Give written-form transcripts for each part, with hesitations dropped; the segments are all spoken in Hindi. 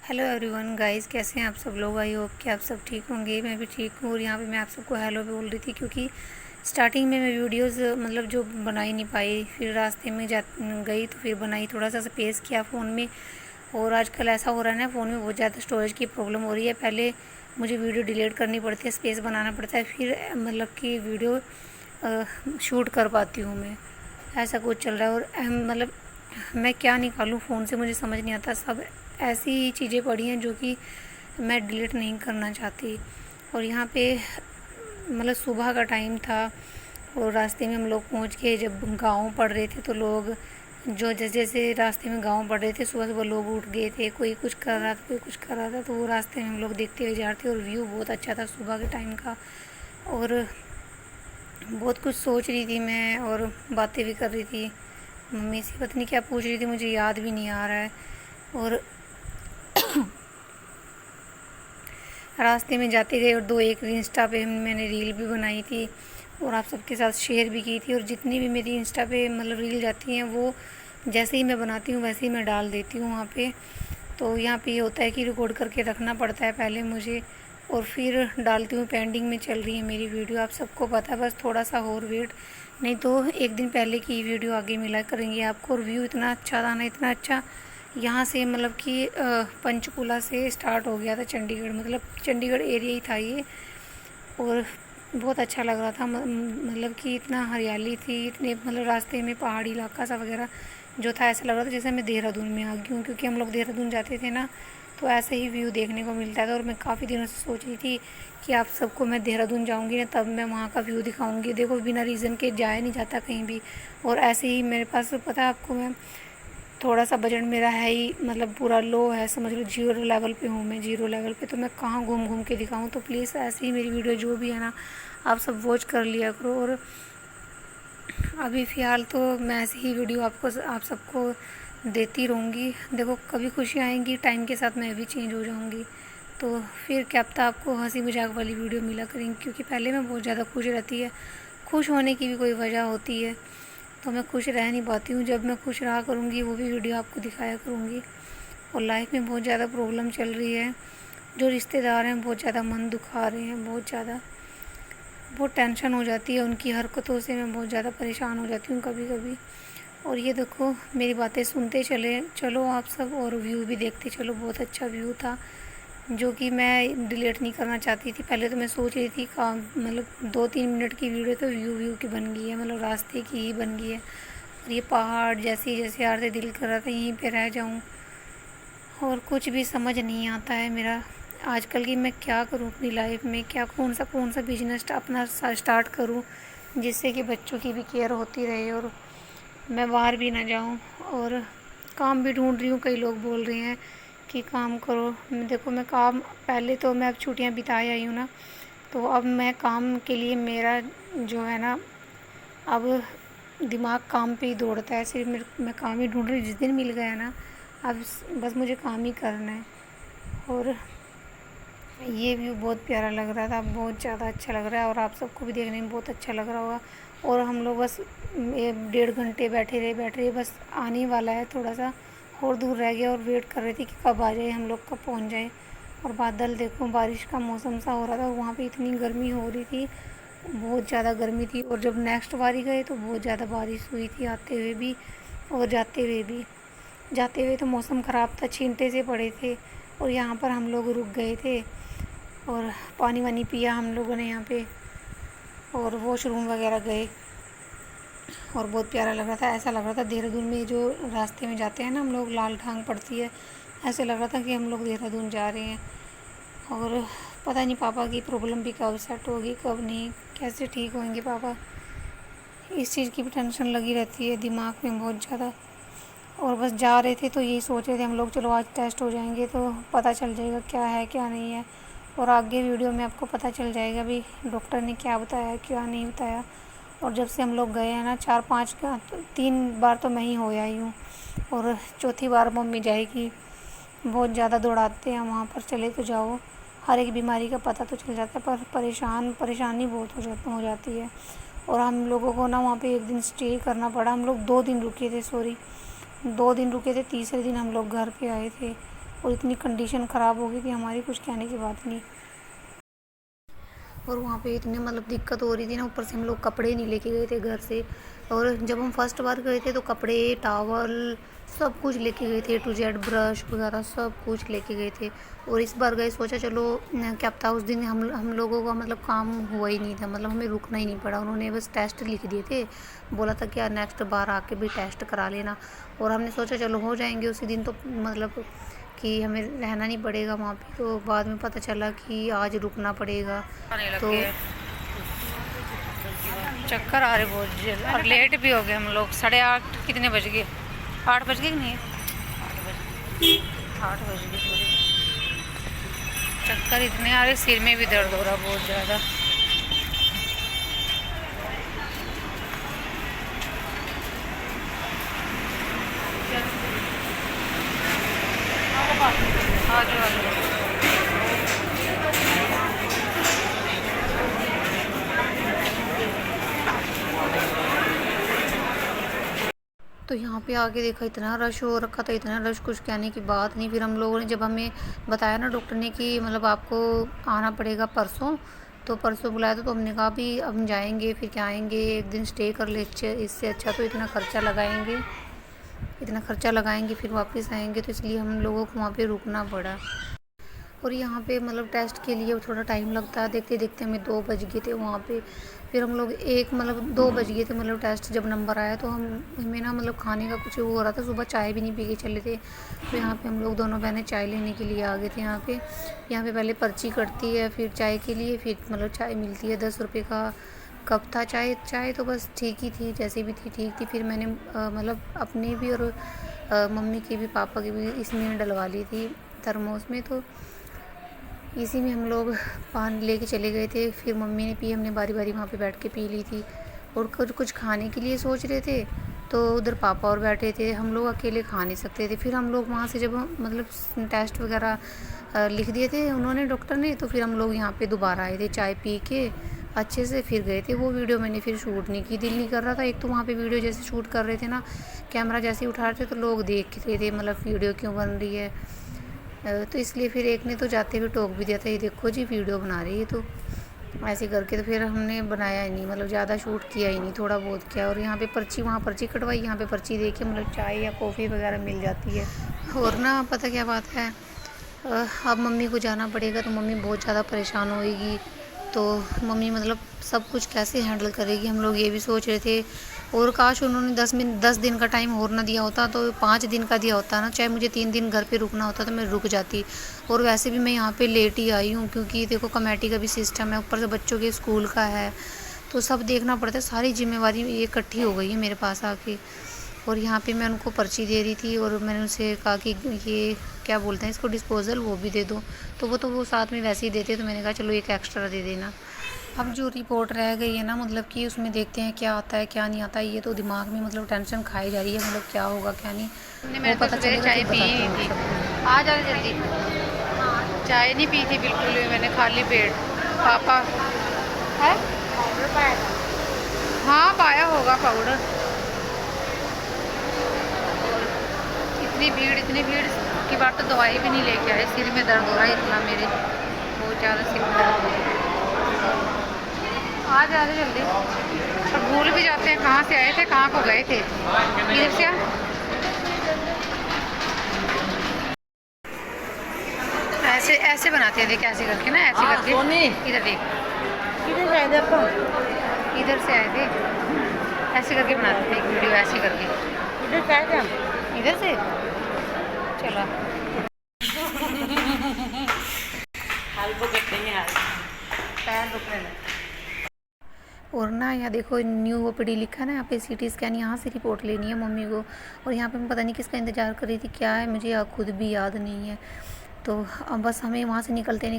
हेलो एवरीवन गाइस, कैसे हैं आप सब लोग। आई होप कि आप सब ठीक होंगे। मैं भी ठीक हूँ। और यहाँ पे मैं आप सबको हेलो भी बोल रही थी क्योंकि स्टार्टिंग में मैं वीडियोस मतलब जो बना ही नहीं पाई, फिर रास्ते में जा गई तो फिर बनाई, थोड़ा सा स्पेस किया फ़ोन में। और आजकल ऐसा हो रहा है ना, फ़ोन में बहुत ज़्यादा स्टोरेज की प्रॉब्लम हो रही है। पहले मुझे वीडियो डिलीट करनी पड़ती है, स्पेस बनाना पड़ता है, फिर मतलब कि वीडियो शूट कर पाती हूँ मैं। ऐसा कुछ चल रहा है। और मतलब मैं क्या निकालूँ फ़ोन से मुझे समझ नहीं आता। सब ऐसी ही चीज़ें पड़ी हैं जो कि मैं डिलीट नहीं करना चाहती। और यहाँ पे मतलब सुबह का टाइम था और रास्ते में हम लोग पहुँच गए। जब गाँव पड़ रहे थे तो लोग जो जैसे जैसे रास्ते में गाँव पड़ रहे थे, सुबह सुबह लोग उठ गए थे, कोई कुछ कर रहा था, कोई कुछ कर रहा था। तो वो रास्ते में हम लोग देखते हुए जा रहे थे और व्यू बहुत अच्छा था सुबह के टाइम का। और बहुत कुछ सोच रही थी मैं और बातें भी कर रही थी मम्मी से। पता नहीं क्या पूछ रही थी, मुझे याद भी नहीं आ रहा है। और रास्ते में जाते गए और दो एक इंस्टा पे मैंने रील भी बनाई थी और आप सबके साथ शेयर भी की थी। और जितनी भी मेरी इंस्टा पे मतलब रील जाती हैं वो जैसे ही मैं बनाती हूँ वैसे ही मैं डाल देती हूँ वहाँ पे। तो यहाँ पे ये होता है कि रिकॉर्ड करके रखना पड़ता है पहले मुझे, और फिर डालती हूँ। पेंडिंग में चल रही है मेरी वीडियो, आप सबको पता है। बस थोड़ा सा और वेट, नहीं तो एक दिन पहले की वीडियो आगे मिला करेंगे आपको। और व्यू इतना अच्छा था ना, इतना अच्छा। यहाँ से मतलब कि पंचकूला से स्टार्ट हो गया था चंडीगढ़, मतलब चंडीगढ़ एरिया ही था ये। और बहुत अच्छा लग रहा था। मतलब कि इतना हरियाली थी, इतने मतलब रास्ते में पहाड़ी इलाका सा वगैरह जो था, ऐसा लग रहा था जैसे मैं देहरादून में आ गई हूँ। क्योंकि हम लोग देहरादून जाते थे ना, तो ऐसे ही व्यू देखने को मिलता था। और मैं काफ़ी दिनों से सोच रही थी कि आप सबको मैं देहरादून जाऊँगी ना तब मैं वहाँ का व्यू दिखाऊँगी। देखो बिना रीज़न के जाया नहीं जाता कहीं भी। और ऐसे ही मेरे पास पता है आपको, मैं थोड़ा सा बजट मेरा है ही, मतलब पूरा लो है, समझ लो जीरो लेवल पे हूँ मैं, जीरो लेवल पे। तो मैं कहाँ घूम घूम के दिखाऊँ। तो प्लीज़ ऐसे ही मेरी वीडियो जो भी है ना आप सब वॉच कर लिया करो। और अभी फ़िलहाल तो मैं ऐसे ही वीडियो आप सबको देती रहूँगी। देखो कभी खुशी आएंगी, टाइम के साथ मैं भी चेंज हो जाऊँगी। तो फिर क्या पता आपको हंसी मजाक वाली वीडियो मिला करेंगी, क्योंकि पहले मैं बहुत ज़्यादा खुश रहती है। खुश होने की भी कोई वजह होती है, तो मैं खुश रह नहीं पाती हूँ। जब मैं खुश रहा करूँगी वो भी वीडियो आपको दिखाया करूँगी। और लाइफ में बहुत ज़्यादा प्रॉब्लम चल रही है। जो रिश्तेदार हैं बहुत ज़्यादा मन दुखा रहे हैं, बहुत ज़्यादा, बहुत टेंशन हो जाती है उनकी हरकतों से। मैं बहुत ज़्यादा परेशान हो जाती हूँ कभी कभी। और ये देखो मेरी बातें सुनते चले चलो आप सब, और व्यू भी देखते चलो। बहुत अच्छा व्यू था जो कि मैं डिलीट नहीं करना चाहती थी। पहले तो मैं सोच रही थी काम मतलब 2-3 मिनट की वीडियो तो व्यू व्यू की बन गई है, मतलब रास्ते की ही बन गई है। और ये पहाड़ जैसे जैसे यार से दिल कर रहा था यहीं पे रह जाऊँ। और कुछ भी समझ नहीं आता है मेरा आजकल की मैं क्या करूँ अपनी लाइफ में। क्या कौन सा बिजनेस अपना स्टार्ट करूँ जिससे कि बच्चों की भी केयर होती रहे और मैं बाहर भी ना जाऊँ। और काम भी ढूंढ रही हूँ, कई लोग बोल रहे हैं कि काम करो। देखो मैं काम, पहले तो मैं अब छुट्टियाँ बिताई आई हूँ ना, तो अब मैं काम के लिए मेरा जो है ना, अब दिमाग काम पे ही दौड़ता है। सिर्फ मैं काम ही ढूंढ रही हूँ, जिस दिन मिल गया ना अब बस मुझे काम ही करना है। और ये व्यू बहुत प्यारा लग रहा था, बहुत ज़्यादा अच्छा लग रहा है और आप सबको भी देखने में बहुत अच्छा लग रहा होगा। और हम लोग बस 1-1.5 घंटे बैठे रहे, बस आने वाला है, थोड़ा सा और दूर रह गया। और वेट कर रहे थे कि कब आ जाए, हम लोग कब पहुंच जाए। और बादल देखो, बारिश का मौसम सा हो रहा था। वहाँ पे इतनी गर्मी हो रही थी, बहुत ज़्यादा गर्मी थी। और जब नेक्स्ट बारी गए तो बहुत ज़्यादा बारिश हुई थी, आते हुए भी और जाते हुए भी। जाते हुए तो मौसम ख़राब था, छींटे से पड़े थे। और यहाँ पर हम लोग रुक गए थे और पानी वानी पिया हम लोगों ने यहाँ पे, और वॉशरूम वगैरह गए। और बहुत प्यारा लग रहा था, ऐसा लग रहा था देहरादून में जो रास्ते में जाते हैं ना हम लोग, लाल ठांग पड़ती है, ऐसे लग रहा था कि हम लोग देहरादून जा रहे हैं। और पता नहीं पापा की प्रॉब्लम भी कब सेट होगी कब नहीं, कैसे ठीक होंगे पापा, इस चीज़ की भी टेंशन लगी रहती है दिमाग में बहुत ज़्यादा। और बस जा रहे थे तो यही सोच रहे थे हम लोग, चलो आज टेस्ट हो जाएंगे तो पता चल जाएगा क्या है क्या नहीं है। और आगे वीडियो में आपको पता चल जाएगा भी डॉक्टर ने क्या बताया क्या नहीं बताया। और जब से हम लोग गए हैं ना 4-5 का, 3 बार तो मैं ही हो आई हूँ और चौथी बार मम्मी जाएगी। बहुत ज़्यादा दौड़ाते हैं वहाँ पर, चले तो जाओ, हर एक बीमारी का पता तो चल जाता है, पर परेशानी बहुत हो जाती है। और हम लोगों को ना वहाँ पे एक दिन स्टे करना पड़ा। हम लोग 2 दिन रुके थे, सॉरी 2 दिन रुके थे, तीसरे दिन हम लोग घर पे आए थे। और इतनी कंडीशन ख़राब हो गई थी हमारी, कुछ कहने की बात नहीं। और वहाँ पे इतने मतलब दिक्कत हो रही थी ना, ऊपर से हम लोग कपड़े नहीं लेके गए थे घर से। और जब हम फर्स्ट बार गए थे तो कपड़े, टावल सब कुछ लेके गए थे, टू जेड ब्रश वगैरह सब कुछ लेके गए थे। और इस बार गए, सोचा चलो क्या पता, उस दिन हम लोगों का मतलब काम हुआ ही नहीं था, मतलब हमें रुकना ही नहीं पड़ा। उन्होंने बस टेस्ट लिख दिए थे, बोला था कि यार नेक्स्ट बार आके भी टेस्ट करा लेना। और हमने सोचा चलो हो जाएंगे उसी दिन, तो मतलब कि हमें रहना नहीं पड़ेगा वहाँ पे। तो बाद में पता चला कि आज रुकना पड़ेगा। तो चक्कर आ रहे बहुत जल्द, और लेट भी हो गए हम लोग। 8:30 कितने बज गए, 8 बज गए कि नहीं, 8 बज गए पूरे। चक्कर इतने आ रहे, सिर में भी दर्द हो रहा बहुत ज़्यादा। तो यहाँ पे आके देखा, इतना रश हो रखा था, इतना रश कुछ कहने की बात नहीं। फिर हम लोगों ने, जब हमें बताया ना डॉक्टर ने कि मतलब आपको आना पड़ेगा परसों, तो परसों बुलाया था, तो हमने कहा भी अब हम जाएंगे फिर क्या आएंगे, एक दिन स्टे कर ले, इससे अच्छा तो इतना खर्चा लगाएंगे फिर वापस आएंगे। तो इसलिए हम लोगों को वहाँ पे रुकना पड़ा। और यहाँ पे मतलब टेस्ट के लिए थोड़ा टाइम लगता है, देखते देखते हमें 2 बज गए थे वहाँ पे। फिर हम लोग 2 बज गए थे, मतलब टेस्ट जब नंबर आया तो हमें ना मतलब खाने का कुछ वो हो रहा था, सुबह चाय भी नहीं पी के चले थे। तो यहाँ पे हम लोग दोनों बहनें चाय लेने के लिए आ गए थे। यहाँ पे पहले पर्ची कटती है फिर चाय के लिए, फिर मतलब चाय मिलती है। 10 रुपये का कप था चाय तो बस ठीक ही थी, जैसी भी थी ठीक थी। फिर मैंने मतलब अपनी भी और मम्मी की भी, पापा की भी इसमें डलवा ली थी थर्मोस में। तो इसी में हम लोग पानी लेके चले गए थे। फिर मम्मी ने पी, हमने बारी बारी वहाँ पे बैठ के पी ली थी। और कुछ खाने के लिए सोच रहे थे, तो उधर पापा और बैठे थे, हम लोग अकेले खा नहीं सकते थे। फिर हम लोग वहाँ से जब मतलब टेस्ट वगैरह लिख दिए थे उन्होंने, डॉक्टर ने, तो फिर हम लोग यहाँ पे दोबारा आए थे चाय पी के अच्छे से, फिर गए थे। वो वीडियो मैंने फिर शूट नहीं की, दिल नहीं कर रहा था। एक तो वहाँ पे वीडियो जैसे शूट कर रहे थे ना, कैमरा जैसे ही उठा रहे थे तो लोग देख रहे थे मतलब वीडियो क्यों बन रही है। तो इसलिए फिर एक ने तो जाते हुए टोक भी दिया था, ये देखो जी वीडियो बना रही है, तो ऐसे करके तो फिर हमने बनाया ही नहीं, मतलब ज़्यादा शूट किया ही नहीं, थोड़ा बहुत किया। और यहाँ पे वहाँ पर्ची कटवाई, यहाँ पे पर्ची दे के मतलब चाय या कॉफ़ी वगैरह मिल जाती है। और ना पता क्या बात है, अब मम्मी को जाना पड़ेगा तो मम्मी बहुत ज़्यादा परेशान होएगी। तो मम्मी मतलब सब कुछ कैसे हैंडल करेगी, हम लोग ये भी सोच रहे थे। और काश उन्होंने 10 दिन का टाइम और ना दिया होता, तो 5 दिन का दिया होता ना, चाहे मुझे 3 दिन घर पे रुकना होता तो मैं रुक जाती। और वैसे भी मैं यहाँ पे लेट ही आई हूँ, क्योंकि देखो कमेटी का भी सिस्टम है, ऊपर से बच्चों के स्कूल का है, तो सब देखना पड़ता है। सारी जिम्मेवारी ये इकट्ठी हो गई है मेरे पास आके। और यहाँ पे मैं उनको पर्ची दे रही थी, और मैंने उनसे कहा कि ये क्या बोलते हैं इसको, डिस्पोज़ल, वो भी दे दो। तो वो साथ में वैसे ही देते, तो मैंने कहा चलो एक एक्स्ट्रा दे देना। अब जो रिपोर्ट रह गई है ना, मतलब कि उसमें देखते हैं क्या आता है क्या नहीं आता है। ये तो दिमाग में मतलब टेंशन खाई जा रही है, मतलब क्या होगा क्या नहीं, वो पता चलेगा। चाय पी थी, आ जा जल्दी। चाय नहीं पी थी बिल्कुल भी मैंने, खाली पेट। पापा है, हाँ पाया होगा पाउडर। इतनी भीड़ की बात, तो दवाई भी नहीं लेके आए, सिर में दर्द हो रहा है इतना मेरे, बहुत ज़्यादा सिर में दर्द हो रहा है। आ जा रहे जल्दी, और भूल भी जाते हैं कहाँ से आए थे, कहाँ को गए थे। इधर से ऐसे ऐसे बनाते हैं, देख ऐसे करके ना, ऐसे करके। इधर देख, इधर से आए थे, ऐसे करके बनाते थे एक वीडियो, ऐसे करके। इधर से चलो पैर रुक रहे। और ना यहाँ देखो न्यू ओपीडी लिखा है ना, यहाँ पे सीटी स्कैन, यहाँ से रिपोर्ट लेनी है मम्मी को। और यहाँ पे मैं पता नहीं किसका इंतज़ार कर रही थी, क्या है मुझे खुद भी याद नहीं है। तो अब बस हमें वहाँ से निकलते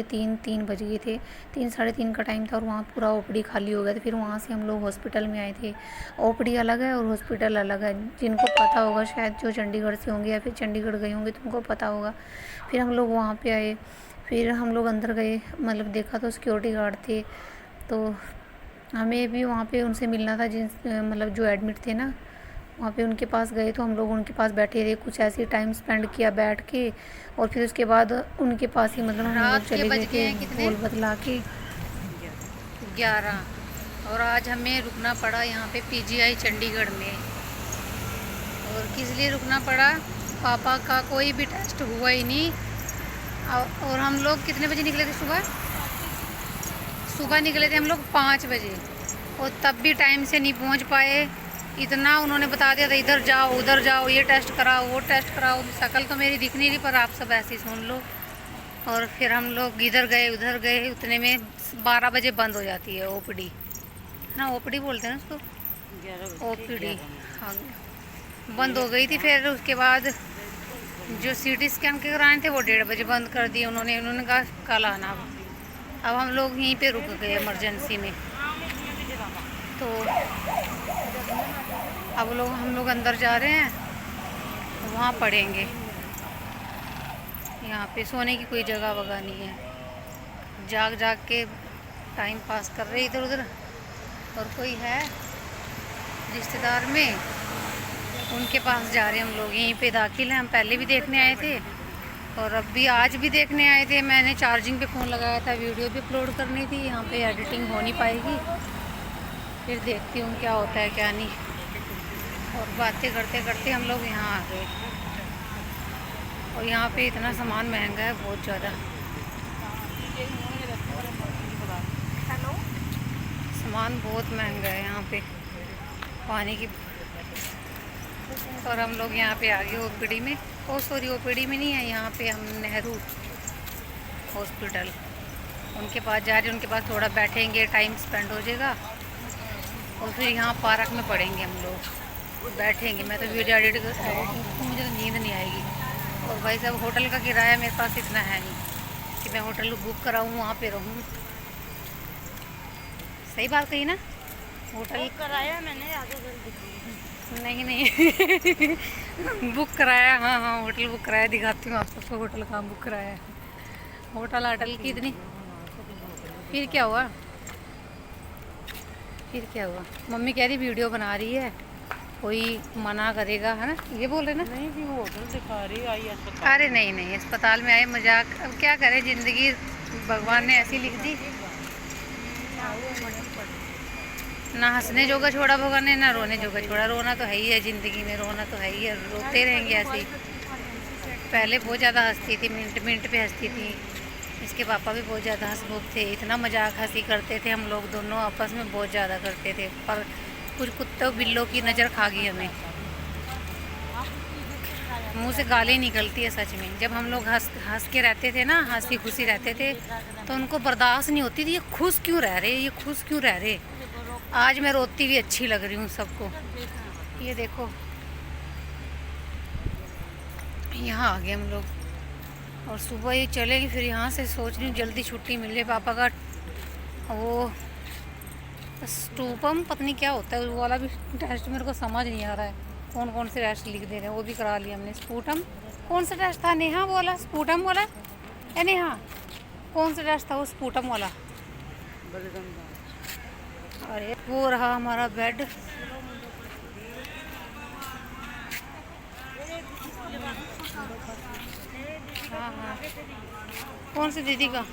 3:30 बज गए थे, 3 साढ़े 3 का टाइम था, और वहाँ पूरा ओपीडी खाली हो गया था। फिर वहाँ से हम लोग हॉस्पिटल में आए थे। ओपीडी अलग है और हॉस्पिटल अलग है, जिनको पता होगा शायद, जो चंडीगढ़ से होंगे या फिर चंडीगढ़ गए होंगे तो उनको पता होगा। फिर हम लोग वहाँ पर आए, फिर हम लोग अंदर गए, मतलब देखा तो सिक्योरिटी गार्ड थे। तो हमें भी वहाँ पे उनसे मिलना था, जिन मतलब जो एडमिट थे ना, वहाँ पे उनके पास गए तो हम लोग उनके पास बैठे रहे, कुछ ऐसे टाइम स्पेंड किया बैठ के, और फिर उसके बाद उनके पास ही मतलब हम लोग चले गए थे बोल बतला के 11। और आज हमें रुकना पड़ा यहाँ पे पीजीआई चंडीगढ़ में। और किस लिए रुकना पड़ा, पापा का कोई भी टेस्ट हुआ ही नहीं। और हम लोग कितने बजे निकले थे, सुबह निकले थे हम लोग 5 बजे, और तब भी टाइम से नहीं पहुँच पाए। इतना उन्होंने बता दिया था इधर जाओ उधर जाओ, ये टेस्ट कराओ वो टेस्ट कराओ। शक्ल तो मेरी दिख नहीं रही, पर आप सब ऐसे ही सुन लो। और फिर हम लोग इधर गए उधर गए, उतने में 12 बजे बंद हो जाती है ओपीडी, है ना, ओपीडी बोलते हैं ना उसको, ओपीडी। हाँ, बंद हो गई थी। फिर उसके बाद जो सीटी स्कैन के कराए थे वो 1:30 बजे बंद कर दिए उन्होंने कहा कल आना। अब हम लोग यहीं पे रुक गए इमरजेंसी में। तो अब हम लोग अंदर जा रहे हैं, वहाँ पढ़ेंगे। यहाँ पे सोने की कोई जगह वगैरह नहीं है, जाग जाग के टाइम पास कर रहे इधर उधर। और कोई है रिश्तेदार में, उनके पास जा रहे हैं हम लोग, यहीं पे दाखिल हैं। हम पहले भी देखने आए थे और अब भी आज भी देखने आए थे। मैंने चार्जिंग पे फ़ोन लगाया था, वीडियो भी अपलोड करनी थी। यहाँ पे एडिटिंग हो नहीं पाएगी, फिर देखती हूँ क्या होता है क्या नहीं। और बातें करते करते हम लोग यहाँ आ गए। और यहाँ पे इतना सामान महंगा है बहुत ज़्यादा, सामान बहुत महंगा है यहाँ पे, पानी की। और हम लोग यहाँ पे आ गए ओपीडी में। ओ सॉरी, ओपीडी में नहीं है, यहाँ पे हम नेहरू हॉस्पिटल, उनके पास जा रहे हैं। उनके पास थोड़ा बैठेंगे, टाइम स्पेंड हो जाएगा, और फिर यहाँ पार्क में पढ़ेंगे हम लोग, बैठेंगे। मैं तो वीडियो एडिट मुझे तो नींद नहीं आएगी। और भाई साहब, होटल का किराया मेरे पास इतना है नहीं कि मैं होटल बुक कराऊँ वहाँ पे रहूँ। सही बात कही ना, होटल कराया मैंने नहीं बुक कराया। हाँ हाँ, होटल बुक कराया, दिखाती हूँ आप सबको होटल कहाँ बुक कराया है। होटल आटल की इतनी, फिर क्या हुआ, फिर क्या हुआ। मम्मी कह रही वीडियो बना रही है, कोई मना करेगा, है ना, ये बोल रहे ना। नहीं भी होटल दिखा रही आई अस्पताल। अरे नहीं नहीं, अस्पताल में आए मजाक, अब क्या करें, ज़िंदगी भगवान ने ऐसी लिख दी। ना हंसने जोगा छोड़ा भगवान ने, ना रोने जोगा छोड़ा। रोना तो है ही है ज़िंदगी में, रोना तो है ही है, रोते रहेंगे ऐसे ही। पहले बहुत ज़्यादा हंसती थी, मिनट मिनट पे हंसती थी। इसके पापा भी बहुत ज़्यादा हंसमुख थे, इतना मजाक हंसी करते थे, हम लोग दोनों आपस में बहुत ज़्यादा करते थे। पर कुछ कुत्तों बिल्लों की नज़र खा गई हमें, मुंह से गाली निकलती है सच में। जब हम लोग हंस के रहते थे ना, हंसी खुशी रहते थे, तो उनको बर्दाश्त नहीं होती थी, ये खुश क्यों रह रहे, ये खुश क्यों रह रहे। आज मैं रोती हुई अच्छी लग रही हूँ सबको। ये देखो, यहाँ आ गए हम लोग, और सुबह ही चलेगी। फिर यहाँ से सोच रही हूँ जल्दी छुट्टी मिल जाए। पापा का वो स्टूपम पता नहीं क्या होता है वो वाला भी टेस्ट मेरे को समझ नहीं आ रहा है, कौन कौन से टेस्ट लिख दे रहे हैं, वो भी करा लिया हमने। स्पूटम कौन सा टेस्ट था, नेहा वाला स्पूटम वाला, या नेहा कौन सा टेस्ट था वो स्पूटम वाला। अरे वो रहा हमारा बेड। हाँ हाँ, कौन सी दीदी का।